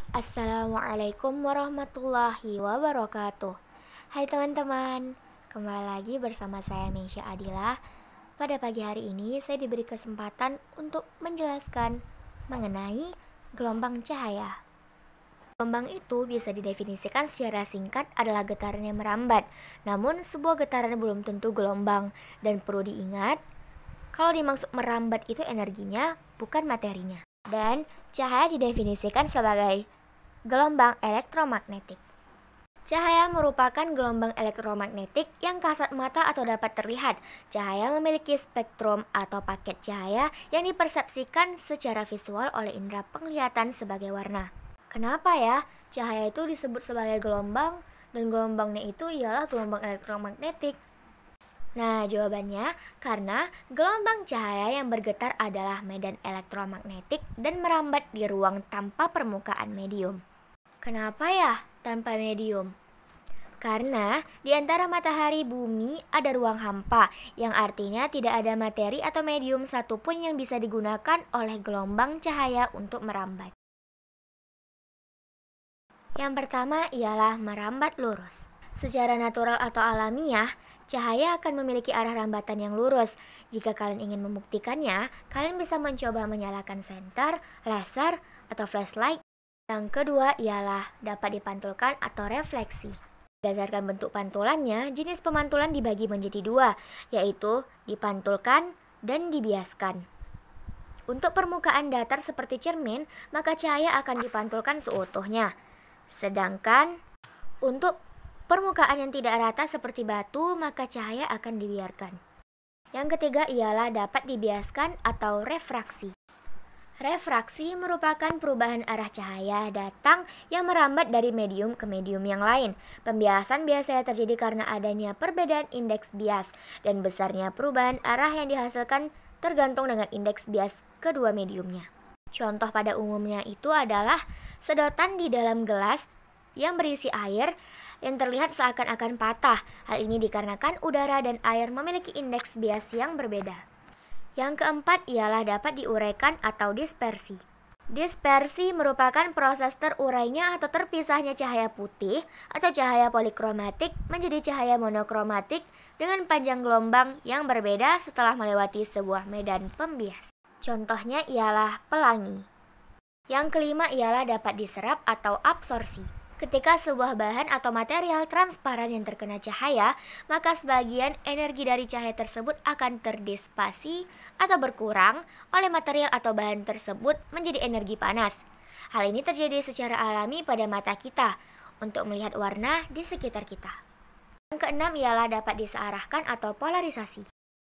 Assalamualaikum warahmatullahi wabarakatuh. Hai teman-teman, kembali lagi bersama saya Meisya Adila. Pada pagi hari ini saya diberi kesempatan untuk menjelaskan mengenai gelombang cahaya. Gelombang itu bisa didefinisikan secara singkat adalah getaran yang merambat. Namun sebuah getaran belum tentu gelombang, dan perlu diingat kalau dimaksud merambat itu energinya, bukan materinya. Dan cahaya didefinisikan sebagai gelombang elektromagnetik. Cahaya merupakan gelombang elektromagnetik yang kasat mata atau dapat terlihat. Cahaya memiliki spektrum atau paket cahaya yang dipersepsikan secara visual oleh indera penglihatan sebagai warna. Kenapa ya cahaya itu disebut sebagai gelombang dan gelombangnya itu ialah gelombang elektromagnetik? Nah, jawabannya karena gelombang cahaya yang bergetar adalah medan elektromagnetik dan merambat di ruang tanpa permukaan medium. Kenapa ya tanpa medium? Karena di antara matahari bumi ada ruang hampa, yang artinya tidak ada materi atau medium satupun yang bisa digunakan oleh gelombang cahaya untuk merambat. Yang pertama ialah merambat lurus. Secara natural atau alamiah, cahaya akan memiliki arah rambatan yang lurus. Jika kalian ingin membuktikannya, kalian bisa mencoba menyalakan senter, laser, atau flashlight. Yang kedua ialah dapat dipantulkan atau refleksi. Berdasarkan bentuk pantulannya, jenis pemantulan dibagi menjadi dua, yaitu dipantulkan dan dibiaskan. Untuk permukaan datar seperti cermin, maka cahaya akan dipantulkan seutuhnya. Sedangkan untuk permukaan yang tidak rata seperti batu, maka cahaya akan dibiarkan. Yang ketiga ialah dapat dibiaskan atau refraksi. Refraksi merupakan perubahan arah cahaya datang yang merambat dari medium ke medium yang lain. Pembiasan biasanya terjadi karena adanya perbedaan indeks bias, dan besarnya perubahan arah yang dihasilkan tergantung dengan indeks bias kedua mediumnya. Contoh pada umumnya itu adalah sedotan di dalam gelas yang berisi air yang terlihat seakan-akan patah. Hal ini dikarenakan udara dan air memiliki indeks bias yang berbeda. Yang keempat ialah dapat diuraikan atau dispersi. Dispersi merupakan proses terurainya atau terpisahnya cahaya putih atau cahaya polikromatik menjadi cahaya monokromatik dengan panjang gelombang yang berbeda setelah melewati sebuah medan pembias. Contohnya ialah pelangi. Yang kelima ialah dapat diserap atau absorpsi. Ketika sebuah bahan atau material transparan yang terkena cahaya, maka sebagian energi dari cahaya tersebut akan terdisipasi atau berkurang oleh material atau bahan tersebut menjadi energi panas. Hal ini terjadi secara alami pada mata kita untuk melihat warna di sekitar kita. Yang keenam ialah dapat disearahkan atau polarisasi.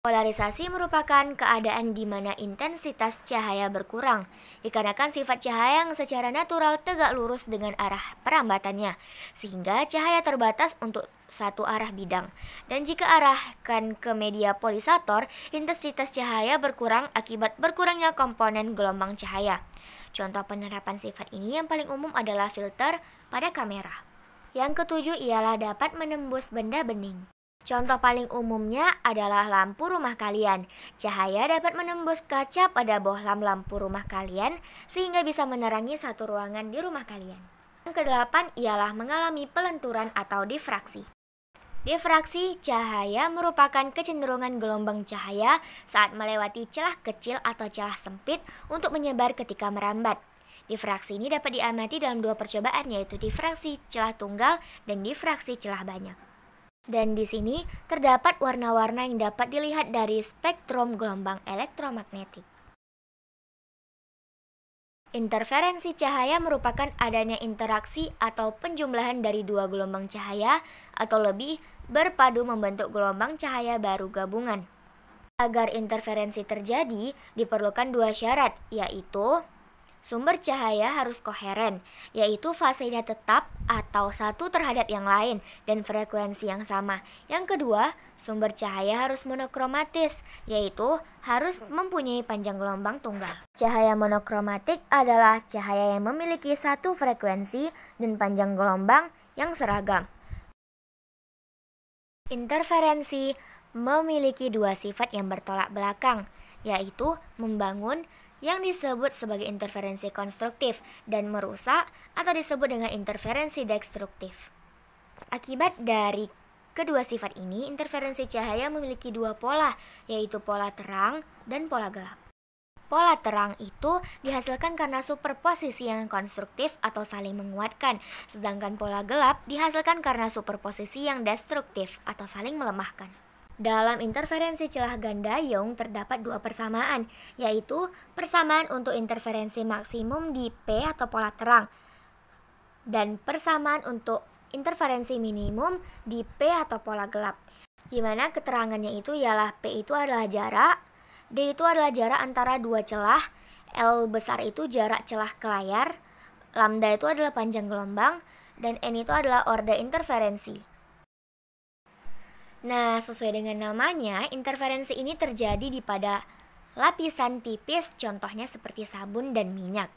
Polarisasi merupakan keadaan di mana intensitas cahaya berkurang, dikarenakan sifat cahaya yang secara natural tegak lurus dengan arah perambatannya, sehingga cahaya terbatas untuk satu arah bidang. Dan jika arahkan ke media polisator, intensitas cahaya berkurang akibat berkurangnya komponen gelombang cahaya. Contoh penerapan sifat ini yang paling umum adalah filter pada kamera. Yang ketujuh ialah dapat menembus benda bening. Contoh paling umumnya adalah lampu rumah kalian. Cahaya dapat menembus kaca pada bohlam lampu rumah kalian sehingga bisa menerangi satu ruangan di rumah kalian. Yang kedelapan ialah mengalami pelenturan atau difraksi. Difraksi cahaya merupakan kecenderungan gelombang cahaya saat melewati celah kecil atau celah sempit untuk menyebar ketika merambat. Difraksi ini dapat diamati dalam dua percobaan, yaitu difraksi celah tunggal dan difraksi celah banyak. Dan di sini terdapat warna-warna yang dapat dilihat dari spektrum gelombang elektromagnetik. Interferensi cahaya merupakan adanya interaksi atau penjumlahan dari dua gelombang cahaya atau lebih berpadu membentuk gelombang cahaya baru gabungan. Agar interferensi terjadi, diperlukan dua syarat, yaitu sumber cahaya harus koheren, yaitu fasenya tetap atau satu terhadap yang lain dan frekuensi yang sama. Yang kedua, sumber cahaya harus monokromatis, yaitu harus mempunyai panjang gelombang tunggal. Cahaya monokromatik adalah cahaya yang memiliki satu frekuensi dan panjang gelombang yang seragam. Interferensi memiliki dua sifat yang bertolak belakang, yaitu membangun yang disebut sebagai interferensi konstruktif dan merusak atau disebut dengan interferensi destruktif. Akibat dari kedua sifat ini, interferensi cahaya memiliki dua pola, yaitu pola terang dan pola gelap. Pola terang itu dihasilkan karena superposisi yang konstruktif atau saling menguatkan, sedangkan pola gelap dihasilkan karena superposisi yang destruktif atau saling melemahkan. Dalam interferensi celah ganda Young terdapat dua persamaan, yaitu persamaan untuk interferensi maksimum di P atau pola terang dan persamaan untuk interferensi minimum di P atau pola gelap. Di mana keterangannya itu ialah P itu adalah jarak, D itu adalah jarak antara dua celah, L besar itu jarak celah ke layar, lambda itu adalah panjang gelombang, dan N itu adalah orde interferensi. Nah, sesuai dengan namanya, interferensi ini terjadi pada lapisan tipis, contohnya seperti sabun dan minyak.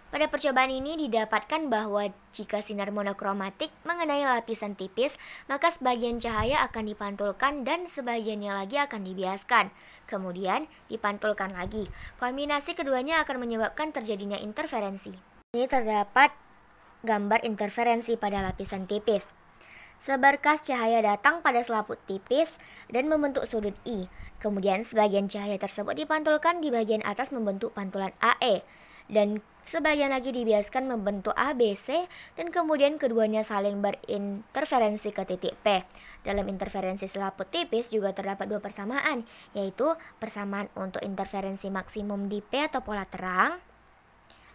Pada percobaan ini didapatkan bahwa jika sinar monokromatik mengenai lapisan tipis, maka sebagian cahaya akan dipantulkan dan sebagiannya lagi akan dibiaskan. Kemudian dipantulkan lagi. Kombinasi keduanya akan menyebabkan terjadinya interferensi. Ini terdapat gambar interferensi pada lapisan tipis. Seberkas cahaya datang pada selaput tipis dan membentuk sudut I. Kemudian sebagian cahaya tersebut dipantulkan di bagian atas membentuk pantulan AE. Dan sebagian lagi dibiaskan membentuk ABC dan kemudian keduanya saling berinterferensi ke titik P. Dalam interferensi selaput tipis juga terdapat dua persamaan, yaitu persamaan untuk interferensi maksimum di P atau pola terang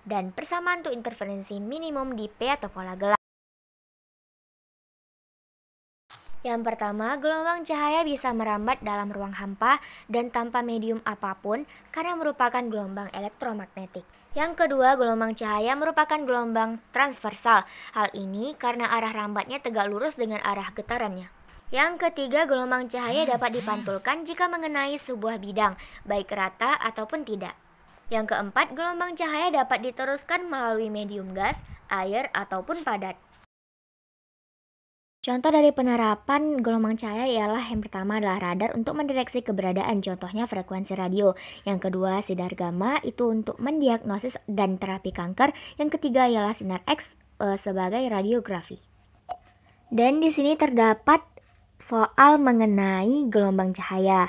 dan persamaan untuk interferensi minimum di P atau pola gelap. Yang pertama, gelombang cahaya bisa merambat dalam ruang hampa dan tanpa medium apapun karena merupakan gelombang elektromagnetik. Yang kedua, gelombang cahaya merupakan gelombang transversal. Hal ini karena arah rambatnya tegak lurus dengan arah getarannya. Yang ketiga, gelombang cahaya dapat dipantulkan jika mengenai sebuah bidang, baik rata ataupun tidak. Yang keempat, gelombang cahaya dapat diteruskan melalui medium gas, air, ataupun padat. Contoh dari penerapan gelombang cahaya ialah yang pertama adalah radar untuk mendeteksi keberadaan, contohnya frekuensi radio. Yang kedua, sinar gamma itu untuk mendiagnosis dan terapi kanker. Yang ketiga ialah sinar X sebagai radiografi. Dan di sini terdapat soal mengenai gelombang cahaya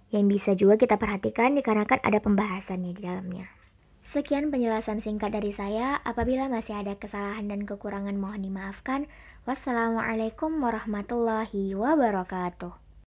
yang bisa juga kita perhatikan dikarenakan ada pembahasannya di dalamnya. Sekian penjelasan singkat dari saya. Apabila masih ada kesalahan dan kekurangan mohon dimaafkan. Wassalamualaikum warahmatullahi wabarakatuh.